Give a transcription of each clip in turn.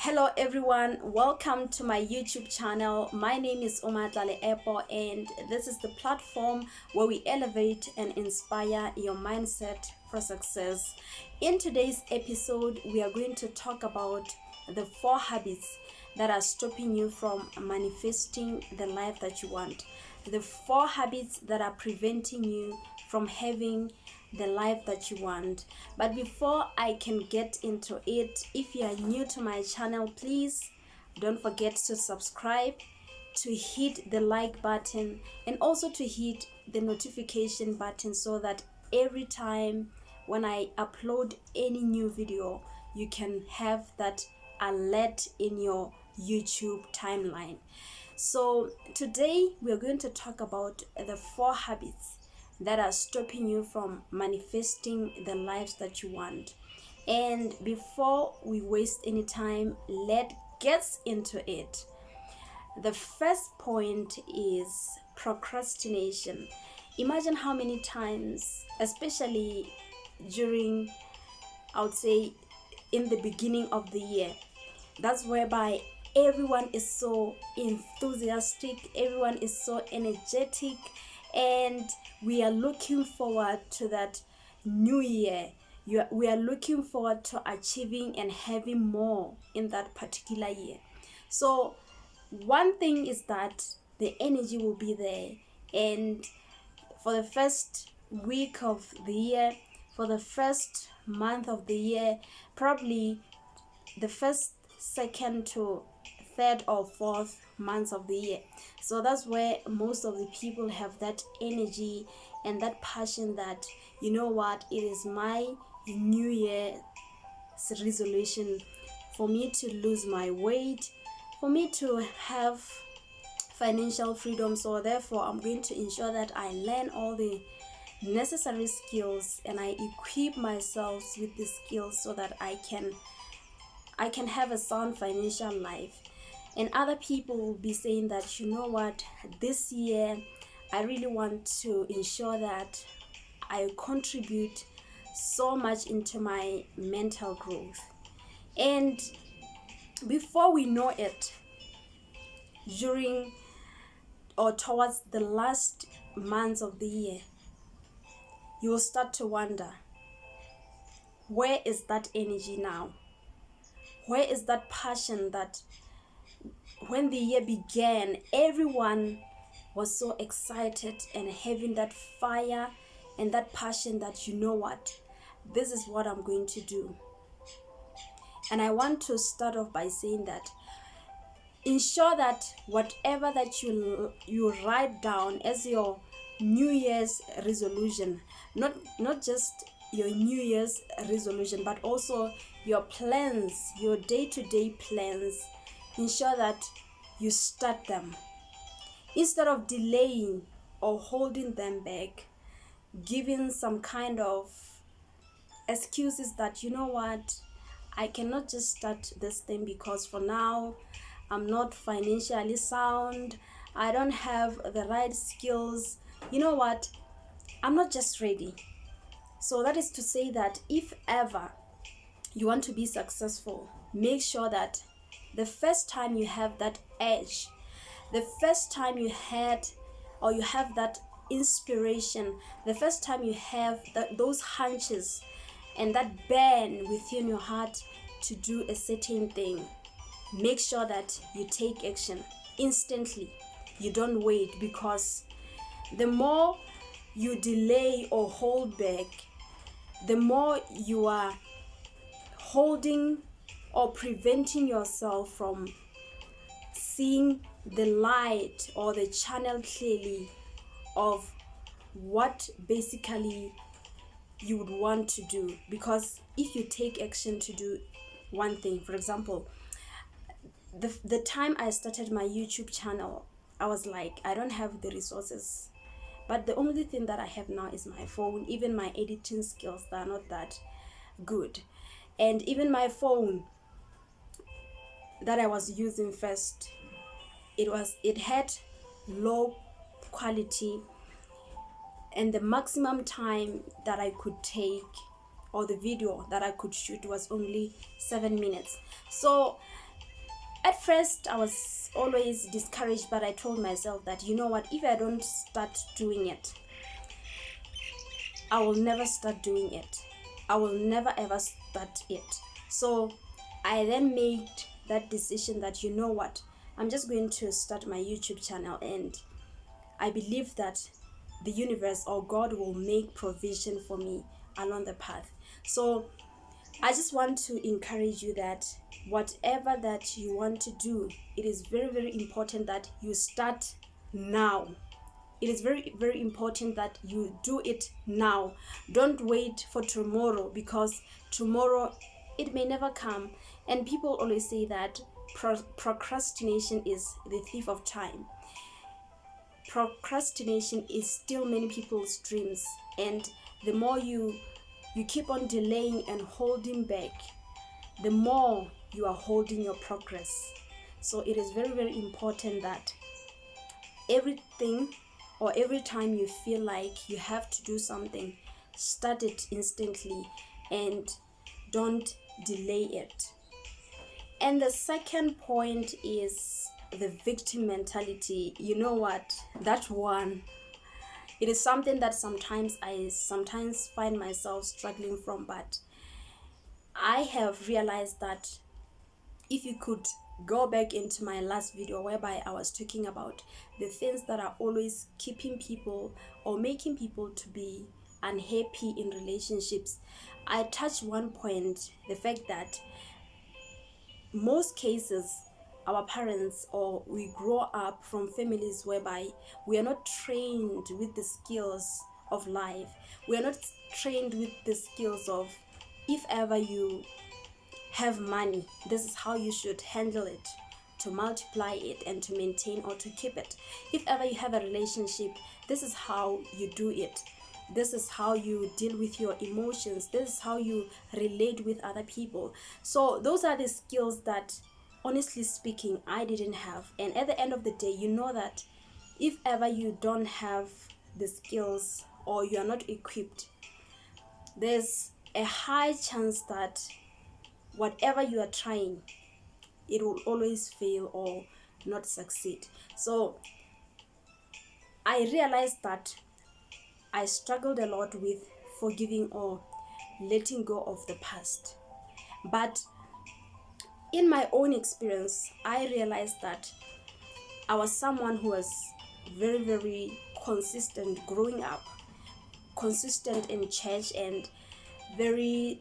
Hello everyone, welcome to my YouTube channel. My name is Umatlale Epo and this is the platform where we elevate and inspire your mindset for success. In today's episode, we are going to talk about the 4 habits that are stopping you from manifesting the life that you want. The 4 habits that are preventing you from having the life that you want. But before I can get into it, if you are new to my channel, please don't forget to subscribe, to hit the like button, and also to hit the notification button so that every time when I upload any new video, you can have that alert in your YouTube timeline. So today we're going to talk about the 4 habits that are stopping you from manifesting the lives that you want. And before we waste any time, let's get into it. The first point is procrastination. Imagine how many times, especially during, I would say, in the beginning of the year, that's whereby everyone is so enthusiastic, everyone is so energetic, and we are looking forward to that new year. We are looking forward to achieving and having more in that particular year. So one thing is that the energy will be there, and for the first week of the year, for the first month of the year, probably the first, second to third or fourth months of the year. So that's where most of the people have that energy and that passion that, you know what, it is my new year's resolution for me to lose my weight, for me to have financial freedom. So therefore I'm going to ensure that I learn all the necessary skills and I equip myself with the skills so that I can have a sound financial life. And other people will be saying that, you know what, this year I really want to ensure that I contribute so much into my mental growth. And before we know it, during or towards the last months of the year, you will start to wonder, where is that energy now? Where is that passion that when the year began, everyone was so excited and having that fire and that passion that, you know what, this is what I'm going to do. And I want to start off by saying that ensure that whatever that you write down as your New Year's resolution, not just your New Year's resolution, but also your plans, your day-to-day plans, ensure that you start them instead of delaying or holding them back, giving some kind of excuses that, you know what, I cannot just start this thing because for now I'm not financially sound, I don't have the right skills, you know what, I'm not just ready. So that is to say that if ever you want to be successful, make sure that the first time you have that edge, the first time you had or you have that inspiration, the first time you have those hunches and that burn within your heart to do a certain thing, make sure that you take action instantly. You don't wait, because the more you delay or hold back, the more you are holding or preventing yourself from seeing the light or the channel clearly of what basically you would want to do. Because if you take action to do one thing, for example, the time I started my YouTube channel, I was like, I don't have the resources, but the only thing that I have now is my phone. Even my editing skills, they are not that good. And even my phone that I was using first, it had low quality, and the maximum time that I could take or the video that I could shoot was only 7 minutes. So At first, I was always discouraged, but I told myself that, you know what, if I don't start doing it, I will never start doing it. I will never ever start it. So I then made that decision that, you know what, I'm just going to start my YouTube channel, and I believe that the universe or God will make provision for me along the path. So I just want to encourage you that whatever that you want to do, it is very, very important that you start now. It is very, very important that you do it now. Don't wait for tomorrow, because tomorrow, it may never come. And people always say that procrastination is the thief of time. Procrastination is still many people's dreams, and the more you keep on delaying and holding back, the more you are holding your progress. So it is very, very important that everything or every time you feel like you have to do something, start it instantly and don't delay it. And the second point is the victim mentality. You know what? That one, it is something that I sometimes find myself struggling from, but I have realized that if you could go back into my last video whereby I was talking about the things that are always keeping people or making people to be unhappy in relationships, I touched one point, the fact that most cases our parents or we grow up from families whereby we are not trained with the skills of life. We are not trained with the skills of, if ever you have money, this is how you should handle it, to multiply it and to maintain or to keep it. If ever you have a relationship, this is how you do it. This is how you deal with your emotions. This is how you relate with other people. So those are the skills that, honestly speaking, I didn't have. And at the end of the day, you know that if ever you don't have the skills or you are not equipped, there's a high chance that whatever you are trying, it will always fail or not succeed. So I realized that I struggled a lot with forgiving or letting go of the past. But in my own experience, I realized that I was someone who was very, very consistent growing up, consistent in church, and very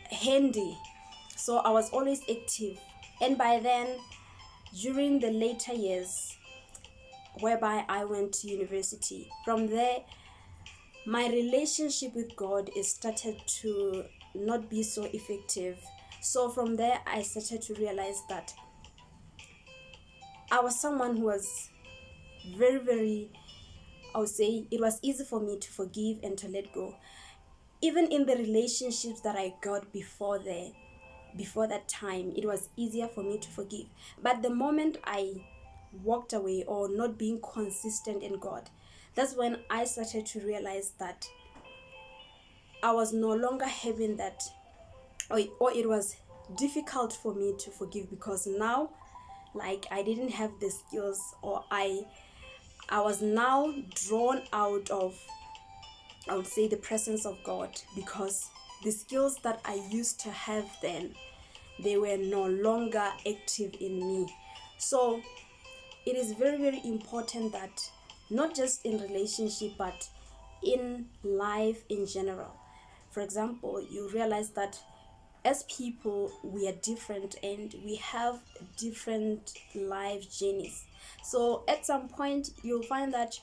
handy. So I was always active. And by then, during the later years, whereby I went to university, from there, my relationship with God is started to not be so effective. So from there, I started to realize that I was someone who was very, very, I would say, it was easy for me to forgive and to let go. Even in the relationships that I got before that time, it was easier for me to forgive. But the moment I walked away or not being consistent in God, that's when I started to realize that I was no longer having that, or it was difficult for me to forgive, because now, like, I didn't have the skills, or I was now drawn out of, I would say, the presence of God, because the skills that I used to have then, they were no longer active in me. So it is very, very important that not just in relationship but in life in general. For example, you realize that as people we are different and we have different life journeys. So at some point you'll find that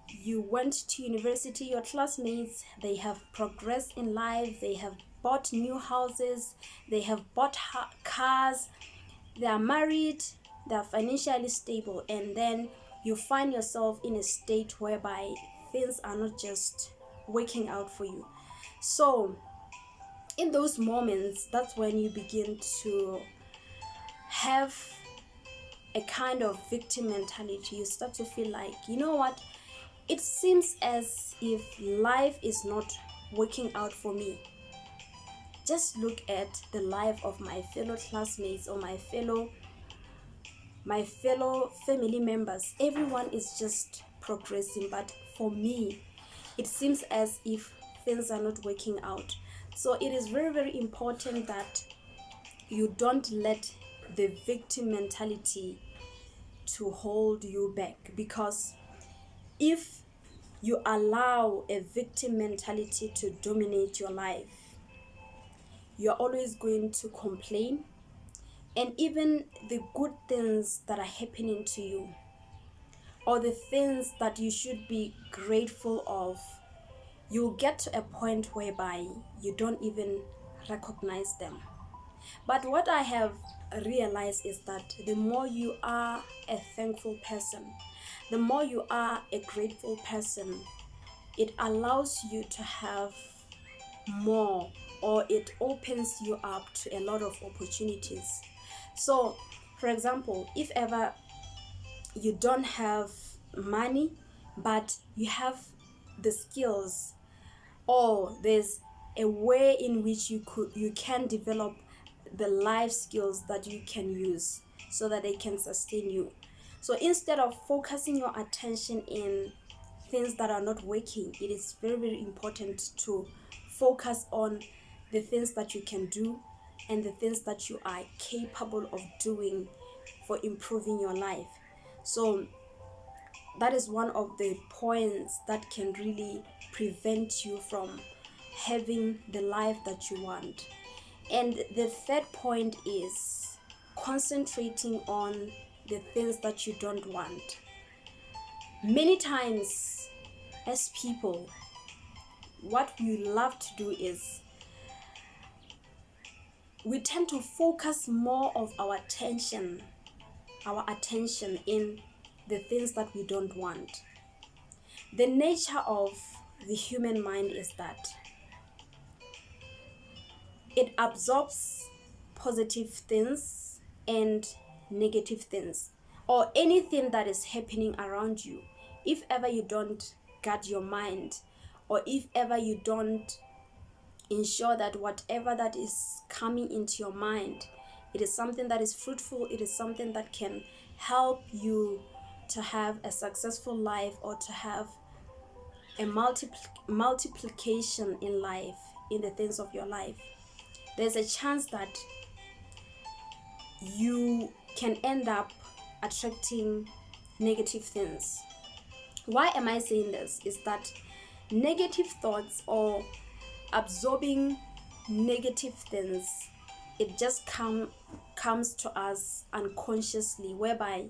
you went to university, your classmates, they have progressed in life, they have bought new houses, they have bought cars, they are married, they are financially stable, and then you find yourself in a state whereby things are not just working out for you. So in those moments, that's when you begin to have a kind of victim mentality. You start to feel like, you know what, it seems as if life is not working out for me. Just look at the life of my fellow classmates or my fellow my fellow family members, everyone is just progressing. But for me, it seems as if things are not working out. So it is very, very important that you don't let the victim mentality to hold you back, because if you allow a victim mentality to dominate your life, you're always going to complain, and even the good things that are happening to you, or the things that you should be grateful of, you'll get to a point whereby you don't even recognize them. But what I have realized is that the more you are a thankful person, the more you are a grateful person, it allows you to have more, or it opens you up to a lot of opportunities. So, for example, if ever you don't have money, but you have the skills, or there's a way in which you can develop the life skills that you can use so that they can sustain you. So instead of focusing your attention in things that are not working, it is very, very important to focus on the things that you can do and the things that you are capable of doing for improving your life. So that is one of the points that can really prevent you from having the life that you want. And the third point is concentrating on the things that you don't want. Many times, as people, what we love to do is we tend to focus more of our attention in the things that we don't want. The nature of the human mind is that it absorbs positive things and negative things, or anything that is happening around you. If ever you don't guard your mind, or if ever you don't ensure that whatever that is coming into your mind, it is something that is fruitful, it is something that can help you to have a successful life, or to have a multiplication in life, in the things of your life, there's a chance that you can end up attracting negative things. Why am I saying this? Is that negative thoughts, or absorbing negative things, it just comes to us unconsciously, whereby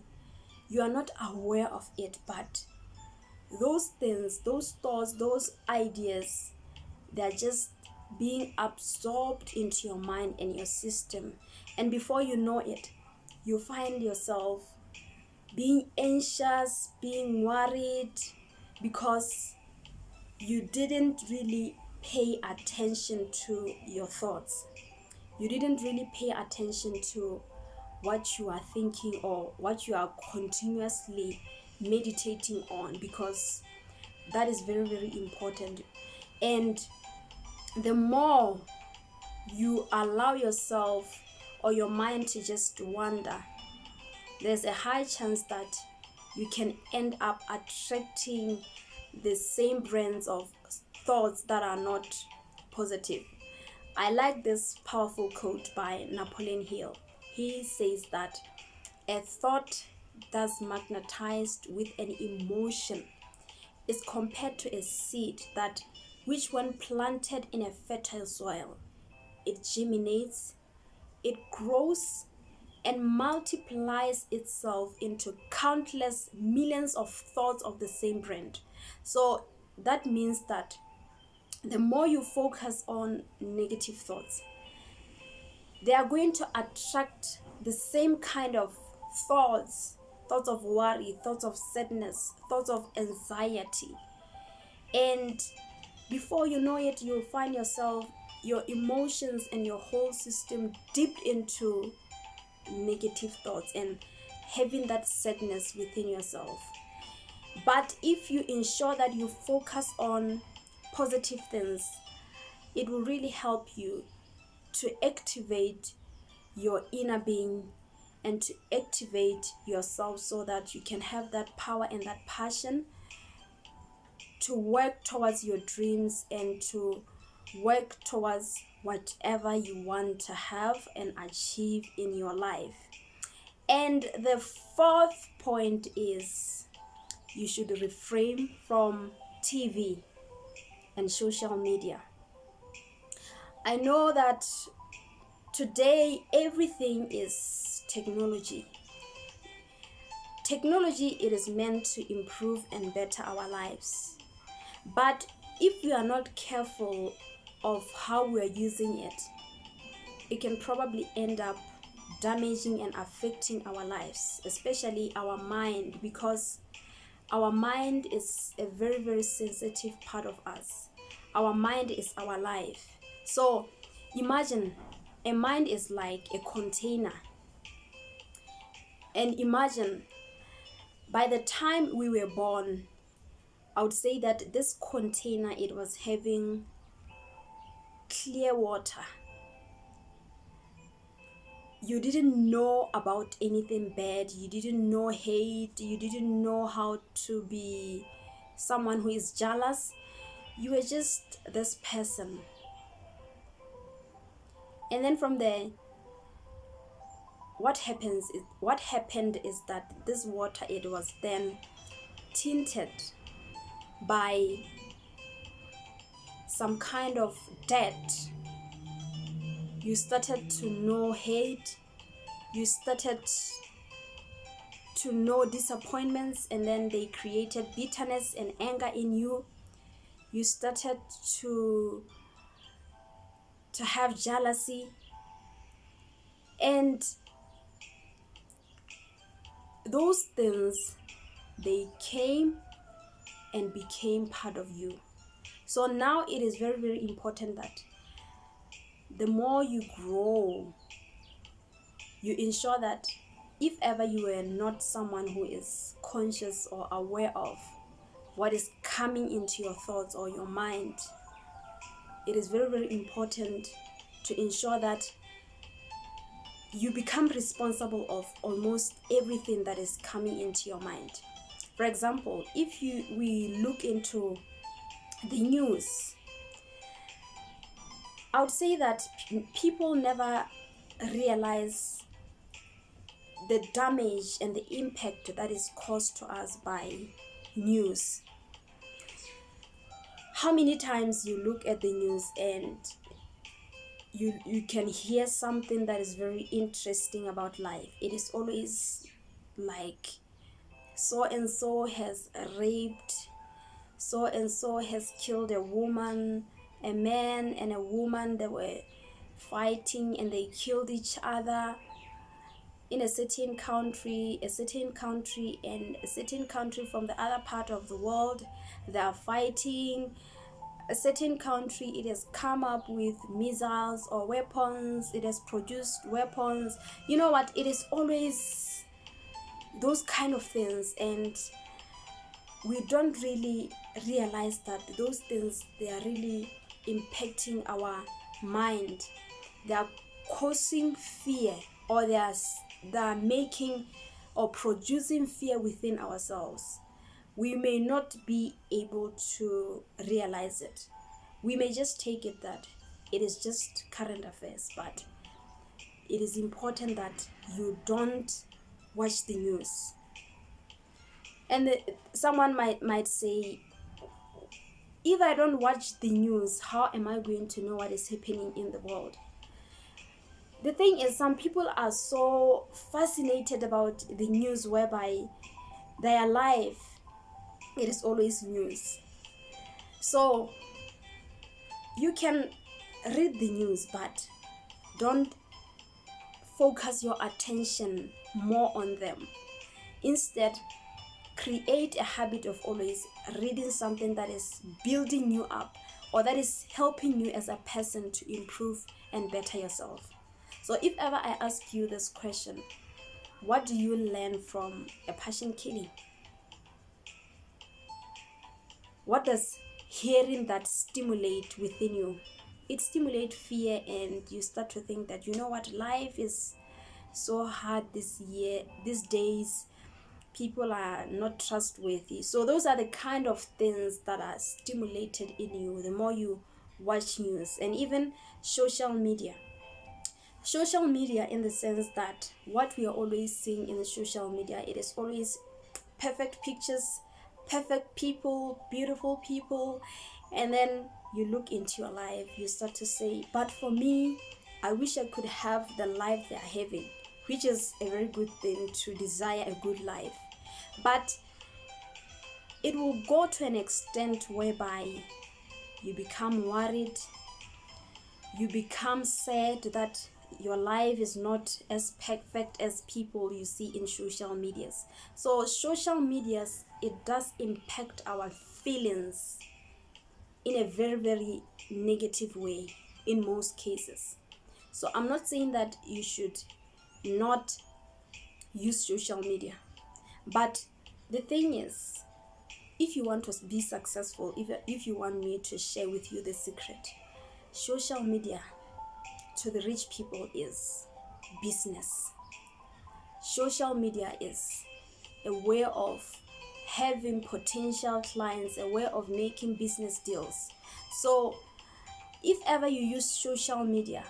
you are not aware of it, but those things, those thoughts, those ideas, they're just being absorbed into your mind and your system. And before you know it, you find yourself being anxious, being worried, because you didn't really pay attention to your thoughts. You didn't really pay attention to what you are thinking, or what you are continuously meditating on, because that is very, very important. And the more you allow yourself or your mind to just wander, there's a high chance that you can end up attracting the same brands of thoughts that are not positive. I like this powerful quote by Napoleon Hill. He says that a thought that's magnetized with an emotion is compared to a seed that, which when planted in a fertile soil, it germinates, it grows, and multiplies itself into countless millions of thoughts of the same brand. So that means that the more you focus on negative thoughts, they are going to attract the same kind of thoughts of worry, thoughts of sadness, thoughts of anxiety. And before you know it, you'll find yourself, your emotions and your whole system dipped into negative thoughts and having that sadness within yourself. But if you ensure that you focus on positive things, it will really help you to activate your inner being and to activate yourself so that you can have that power and that passion to work towards your dreams and to work towards whatever you want to have and achieve in your life. And the fourth point is you should refrain from TV and social media. I know that today everything is technology. Technology, it is meant to improve and better our lives. But if we are not careful of how we are using it, it can probably end up damaging and affecting our lives, especially our mind, because our mind is a very, very sensitive part of us. Our mind is our life. So imagine a mind is like a container. And imagine by the time we were born, I would say that this container, it was having clear water. You didn't know about anything bad. You didn't know hate. You didn't know how to be someone who is jealous. You were just this person. And then from there, what happened is that this water, it was then tinted by some kind of dirt. You started to know hate, you started to know disappointments, and then they created bitterness and anger in you. You started to have jealousy, and those things, they came and became part of you. So now it is very, very important that the more you grow, you ensure that if ever you are not someone who is conscious or aware of what is coming into your thoughts or your mind, it is very, very important to ensure that you become responsible of almost everything that is coming into your mind. For example, if we look into the news, I would say that people never realize the damage and the impact that is caused to us by news. How many times you look at the news and you can hear something that is very interesting about life. It is always like so and so has raped, so and so has killed a woman, a man and a woman, they were fighting and they killed each other in a certain country and a certain country from the other part of the world, they are fighting. A certain country, it has come up with missiles or weapons, it has produced weapons. You know what, it is always those kind of things, and we don't really realize that those things, they are really impacting our mind. They are causing fear, or they are making or producing fear within ourselves. We may not be able to realize it. We may just take it that it is just current affairs, but it is important that you don't watch the news. And someone might say, if I don't watch the news, how am I going to know what is happening in the world? The thing is, some people are so fascinated about the news, whereby their life, it is always news. So you can read the news, but don't focus your attention more on them. Instead, create a habit of always reading something that is building you up, or that is helping you as a person to improve and better yourself. So if ever I ask you this question, what do you learn from a passion killing? What does hearing that stimulate within you? It stimulates fear, and you start to think that, you know what, life is so hard these days. People are not trustworthy. So those are the kind of things that are stimulated in you the more you watch news. And even social media, in the sense that what we are always seeing in the social media, it is always perfect pictures, perfect people, beautiful people. And then you look into your life, you start to say, but for me, I wish I could have the life they are having, which is a very good thing, to desire a good life. But it will go to an extent whereby you become worried, you become sad that your life is not as perfect as people you see in social medias. So social medias, it does impact our feelings in a very, very negative way in most cases. So I'm not saying that you should not use social media, but the thing is, if you want to be successful, if you want me to share with you the secret, social media to the rich people is business. Social media is a way of having potential clients, a way of making business deals. So if ever you use social media,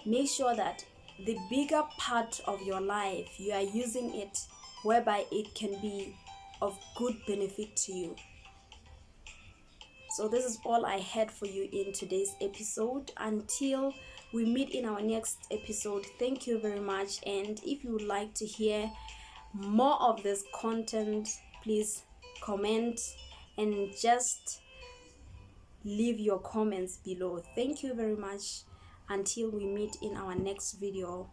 make sure that the bigger part of your life, you are using it whereby it can be of good benefit to you. So this is all I had for you in today's episode. Until we meet in our next episode, thank you very much. And if you would like to hear more of this content, please comment and just leave your comments below. Thank you very much. Until we meet in our next video.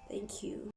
Thank you.